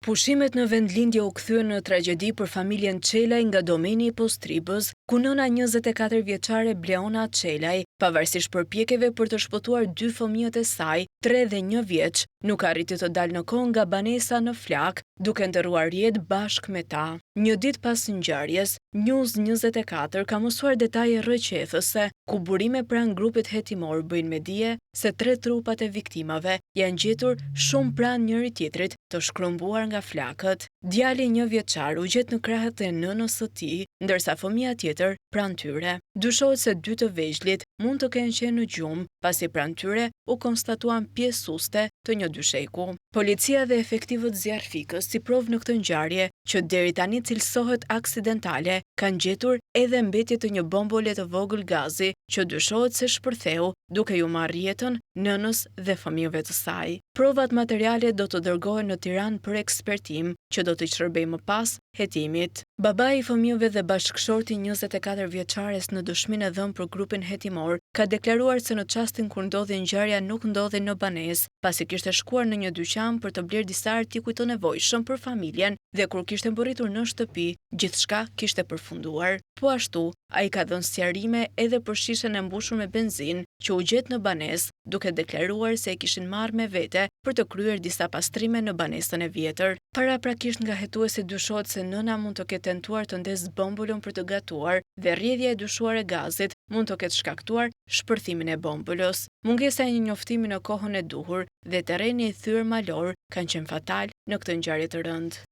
Pushimet në vendlindje u kthyen në tragjedi për familjen Çelaj nga domeni i Postribës, ku nëna 24 vjeçare Bleona Çelaj, pavarësisht përpjekjeve për të shpëtuar 2 fëmijët e saj, 3 dhe 1 vjeç, nuk arriti të dalë në kohë nga banesa në flak, duke ndërruar jetë bashkë me ta. Një ditë pas ngjarjes, News 24 ka mësuar detaje rrëqethëse, ku burime pranë grupit hetimor bëjnë me dije se 3 trupat e viktimave janë gjetur shumë pranë njëri tjetrit, të shkrumbuar nga flakët. Djali 1 vjeçar u gjet në krahët e nënës së tij, ndërsa fëmia tjetër pranë tyre. Dyshohet se 2 të vegjëlit mund të kenë qenë në gjumë, pasi pranë tyre u konstatuan pjesësuste të një dysheku. Policia dhe efektivët zjarfikës si provë në këtë ngjarje, që deri tani cilësohet aksidentale, kanë gjetur edhe mbetje të një bombole të vogël gazi, që dyshohet se shpërtheu duke ju marrë jetën nënës dhe fëmijëve të saj. Provat materiale do të dërgohen në Tiranë për ekspertim, që do të shërbejë më pas hetimit. Babai i fëmijëve dhe bashkëshorti 24 vjeçares në dëshminë e dhënë për grupin hetimor ka deklaruar se në çastin kur ndodhi ngjarja nuk ndodhi në banesë, pasi kishte shkuar në një dyqan për të blerë disa artikuj të nevojshëm për familjen dhe kur kishte mbërritur në shtëpi, gjithçka kishte përfunduar. Po ashtu, ai ka dhënë sqarime edhe për shishen e mbushur me benzinë që u gjet në banesë, duke deklaruar se e kishin marrë me vete për të kryer disa pastrime në banesën e vjetër. Paraprakisht nga hetuesi dyshohet se nëna mund të ketë tentuar të ndezë bombulën për të gatuar dhe rrjedhja e dyshuar e gazit mund të ketë shkaktuar shpërthimin e bombulës. Mungesa e një njoftimi në kohën e duhur dhe terreni i thyer malor kanë qenë fatal në këtë ngjarje të rëndë.